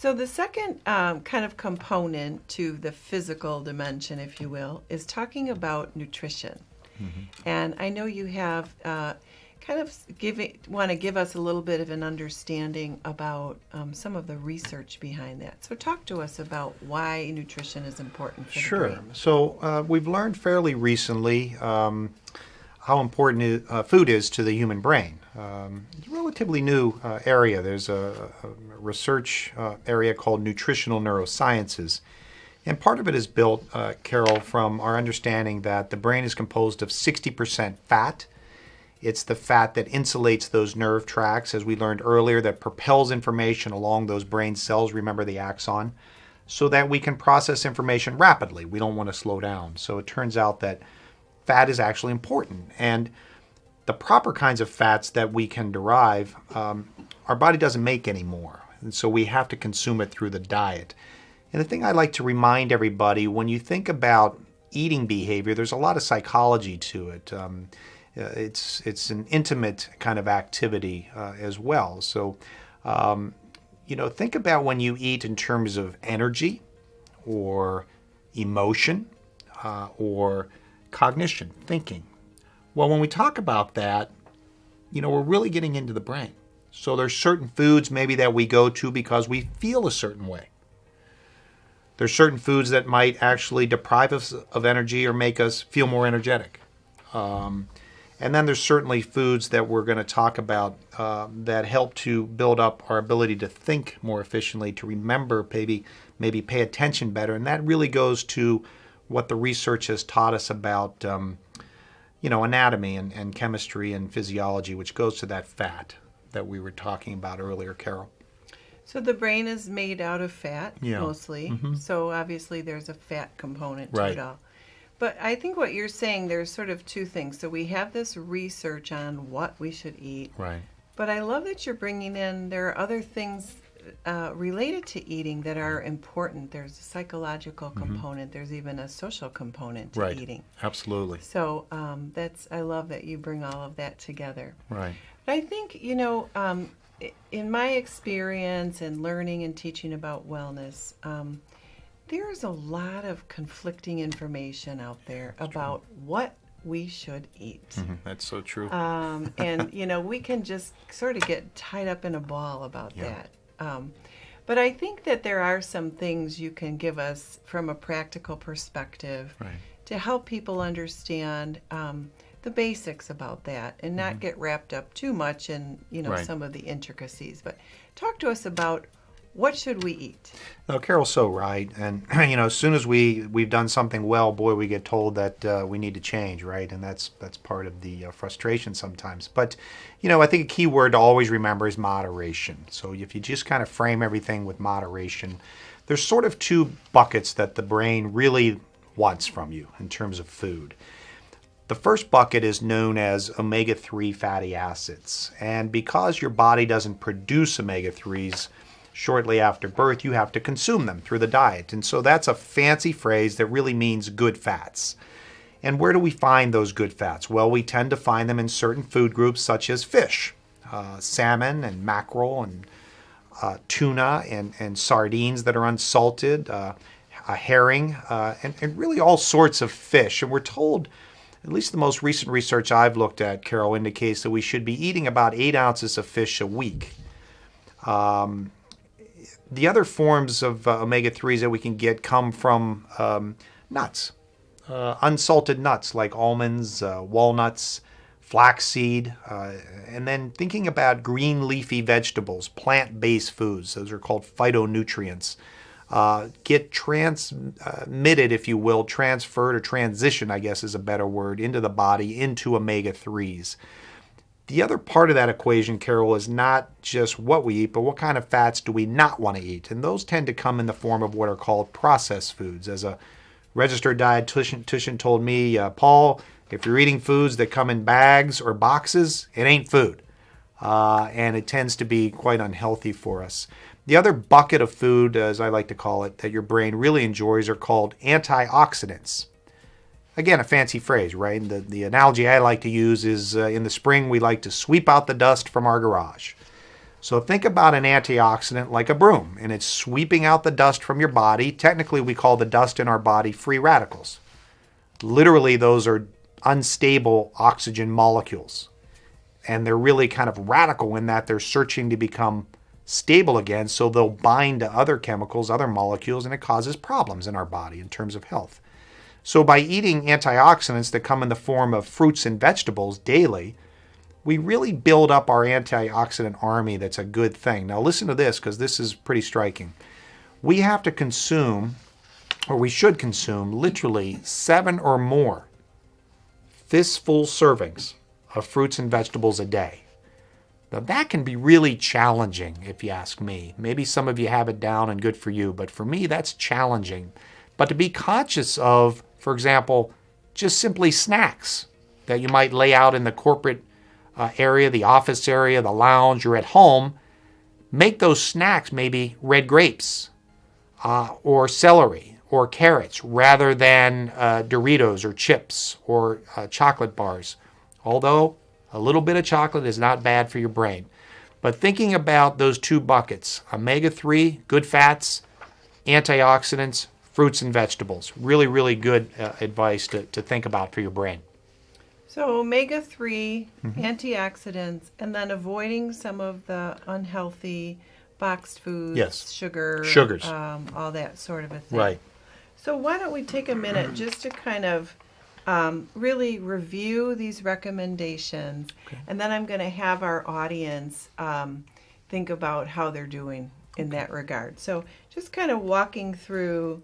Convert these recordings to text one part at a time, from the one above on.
So the second kind of component to the physical dimension, if you will, is talking about nutrition. And I know you have kind of want to give us a little bit of an understanding about some of the research behind that. So talk to us about why nutrition is important for the Sure. brain. So we've learned fairly recently how important food is to the human brain. It's a relatively new area. There's a research area called nutritional neurosciences. And part of it is built, Carol, from our understanding that the brain is composed of 60% fat. It's the fat that insulates those nerve tracts, as we learned earlier, that propels information along those brain cells, remember the axon, so that we can process information rapidly. We don't want to slow down. So it turns out that fat is actually important. And the proper kinds of fats that we can derive, our body doesn't make anymore. And so we have to consume it through the diet. And the thing I like to remind everybody, when you think about eating behavior, there's a lot of psychology to it. It's an intimate kind of activity as well. So, think about when you eat in terms of energy or emotion or cognition, thinking. Well, when we talk about that, we're really getting into the brain. So there's certain foods maybe that we go to because we feel a certain way. There's certain foods that might actually deprive us of energy or make us feel more energetic. And then there's certainly foods that we're going to talk about that help to build up our ability to think more efficiently, to remember, maybe pay attention better. And that really goes to what the research has taught us about, anatomy and chemistry and physiology, which goes to that fat that we were talking about earlier, Carol. So the brain is made out of fat mostly. Mm-hmm. So obviously there's a fat component to Right. it all. But I think what you're saying, there's sort of two things. So we have this research on what we should eat. Right. But I love that you're bringing in, there are other things related to eating that are important. There's a psychological component. There's even a social component to Right. eating. Absolutely. So I love that you bring all of that together. Right. But I think, in my experience and learning and teaching about wellness, there's a lot of conflicting information out there about what we should eat. That's so true. And, we can just sort of get tied up in a ball about that. But I think that there are some things you can give us from a practical perspective Right. to help people understand the basics about that and not get wrapped up too much in, Right. some of the intricacies. But talk to us about what should we eat? No, Carol's so right. And, as soon as we've done something well, boy, we get told that we need to change, right? And that's part of the frustration sometimes. But, I think a key word to always remember is moderation. So if you just kind of frame everything with moderation, there's sort of two buckets that the brain really wants from you in terms of food. The first bucket is known as omega-3 fatty acids. And because your body doesn't produce omega-3s shortly after birth, you have to consume them through the diet. And so that's a fancy phrase that really means good fats. And where do we find those good fats? Well, we tend to find them in certain food groups such as fish, salmon and mackerel and tuna and sardines that are unsalted, a herring, and really all sorts of fish. And we're told, at least the most recent research I've looked at, Carol, indicates that we should be eating about 8 ounces of fish a week. The other forms of omega-3s that we can get come from nuts, unsalted nuts like almonds, walnuts, flaxseed, and then thinking about green leafy vegetables, plant-based foods. Those are called phytonutrients. Get transmitted, if you will, transferred or transition, I guess is a better word, into the body, into omega-3s. The other part of that equation, Carol, is not just what we eat, but what kind of fats do we not want to eat. And those tend to come in the form of what are called processed foods. As a registered dietitian told me, Paul, if you're eating foods that come in bags or boxes, it ain't food. And it tends to be quite unhealthy for us. The other bucket of food, as I like to call it, that your brain really enjoys are called antioxidants. Again, a fancy phrase, right? The analogy I like to use is in the spring we like to sweep out the dust from our garage. So think about an antioxidant like a broom, and it's sweeping out the dust from your body. Technically, we call the dust in our body free radicals. Literally, those are unstable oxygen molecules. And they're really kind of radical in that they're searching to become stable again, so they'll bind to other chemicals, other molecules, and it causes problems in our body in terms of health. So by eating antioxidants that come in the form of fruits and vegetables daily, we really build up our antioxidant army. That's a good thing. Now listen to this, because this is pretty striking. We have to consume, or we should consume, literally 7 or more fistful servings of fruits and vegetables a day. Now that can be really challenging if you ask me. Maybe some of you have it down and good for you, but for me that's challenging. But to be conscious of, for example, just simply snacks that you might lay out in the corporate area, the office area, the lounge, or at home, make those snacks maybe red grapes or celery or carrots rather than Doritos or chips or chocolate bars. Although a little bit of chocolate is not bad for your brain. But thinking about those 2 buckets, omega-3, good fats, antioxidants, fruits and vegetables, really, really good advice to think about for your brain. So omega-3, antioxidants, and then avoiding some of the unhealthy boxed foods, Yes. sugars, all that sort of a thing. Right. So why don't we take a minute just to kind of really review these recommendations, and then I'm going to have our audience think about how they're doing in that regard. So just kind of walking through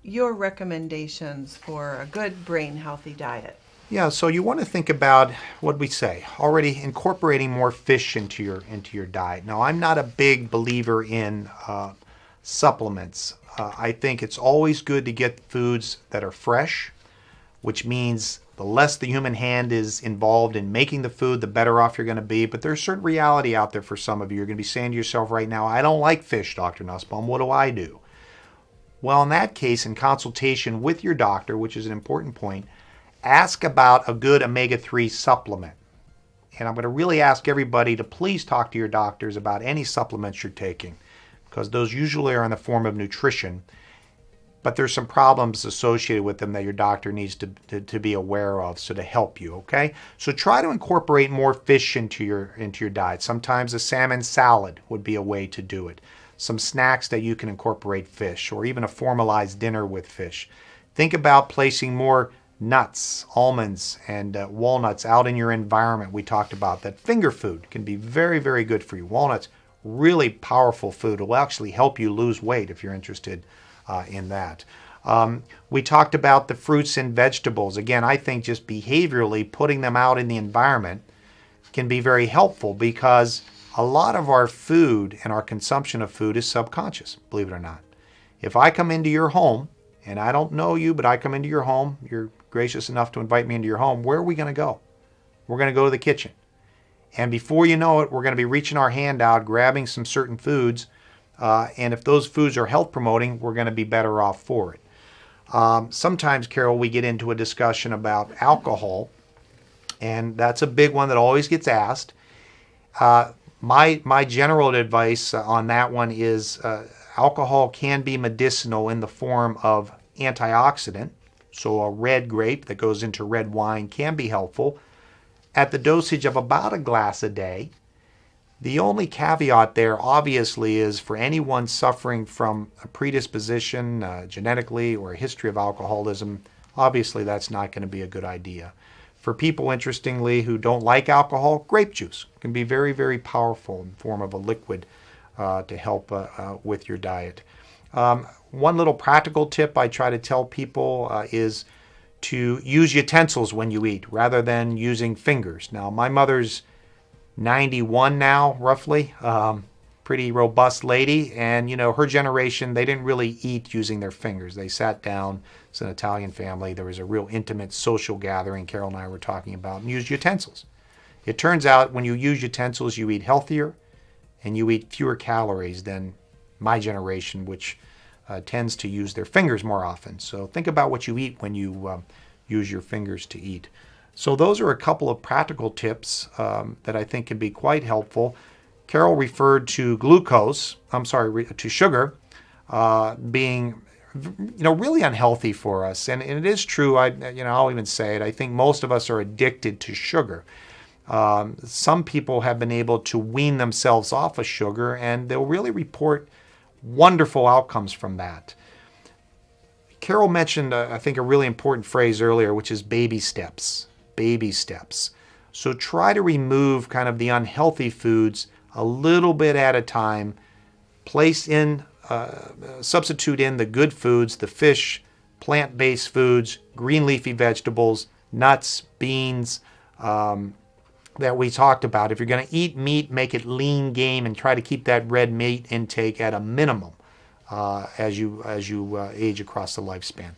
your recommendations for a good brain healthy diet. Yeah, so you want to think about what we say, already incorporating more fish into your diet. Now, I'm not a big believer in supplements. I think it's always good to get foods that are fresh, which means the less the human hand is involved in making the food, the better off you're going to be. But there's certain reality out there for some of you. You're going to be saying to yourself right now, I don't like fish, Dr. Nussbaum. What do I do? Well, in that case, in consultation with your doctor, which is an important point, ask about a good omega-3 supplement. And I'm going to really ask everybody to please talk to your doctors about any supplements you're taking, because those usually are in the form of nutrition. But there's some problems associated with them that your doctor needs to be aware of, so to help you, okay? So try to incorporate more fish into your diet. Sometimes a salmon salad would be a way to do it. Some snacks that you can incorporate fish, or even a formalized dinner with fish. Think about placing more nuts, almonds, and walnuts out in your environment. We talked about that. Finger food can be very, very good for you. Walnuts, really powerful food. It will actually help you lose weight if you're interested in that. We talked about the fruits and vegetables. Again, I think just behaviorally putting them out in the environment can be very helpful, because a lot of our food and our consumption of food is subconscious, believe it or not. If I come into your home, and I don't know you, but I come into your home, you're gracious enough to invite me into your home, where are we going to go? We're going to go to the kitchen. And before you know it, we're going to be reaching our hand out, grabbing some certain foods, and if those foods are health promoting, we're going to be better off for it. Sometimes, Carol, we get into a discussion about alcohol, and that's a big one that always gets asked. My general advice on that one is alcohol can be medicinal in the form of antioxidant. So a red grape that goes into red wine can be helpful at the dosage of about a glass a day. The only caveat there, obviously, is for anyone suffering from a predisposition genetically or a history of alcoholism, obviously that's not going to be a good idea. For people, interestingly, who don't like alcohol, grape juice can be very, very powerful in the form of a liquid to help with your diet. One little practical tip I try to tell people is to use utensils when you eat rather than using fingers. Now, my mother's 91 now, roughly, pretty robust lady, and her generation, they didn't really eat using their fingers. They sat down. It's an Italian family. There was a real intimate social gathering Carol and I were talking about, and used utensils. It turns out when you use utensils, you eat healthier and you eat fewer calories than my generation, which tends to use their fingers more often. So think about what you eat when you use your fingers to eat. So those are a couple of practical tips that I think can be quite helpful. Carol referred to to sugar being really unhealthy for us. And it is true, I'll even say it, I think most of us are addicted to sugar. Some people have been able to wean themselves off of sugar, and they'll really report wonderful outcomes from that. Carol mentioned, I think, a really important phrase earlier, which is baby steps. Baby steps. So try to remove kind of the unhealthy foods a little bit at a time. Substitute in the good foods, the fish, plant-based foods, green leafy vegetables, nuts, beans, that we talked about. If you're going to eat meat, make it lean game and try to keep that red meat intake at a minimum as you age across the lifespan.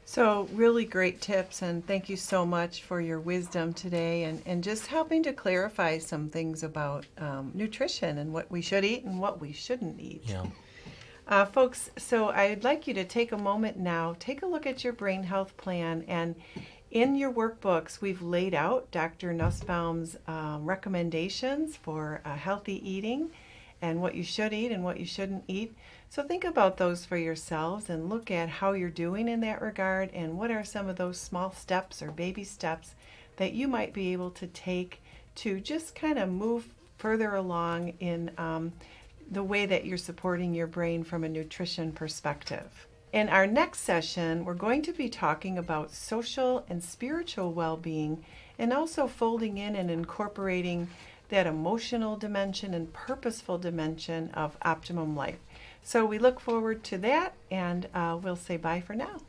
So really great tips, and thank you so much for your wisdom today and just helping to clarify some things about nutrition and what we should eat and what we shouldn't eat. Yeah. Folks, so I'd like you to take a moment now, take a look at your brain health plan, and in your workbooks, we've laid out Dr. Nussbaum's recommendations for healthy eating and what you should eat and what you shouldn't eat. So think about those for yourselves and look at how you're doing in that regard and what are some of those small steps or baby steps that you might be able to take to just kind of move further along in the way that you're supporting your brain from a nutrition perspective. In our next session, we're going to be talking about social and spiritual well-being and also folding in and incorporating that emotional dimension and purposeful dimension of optimum life. So we look forward to that, and we'll say bye for now.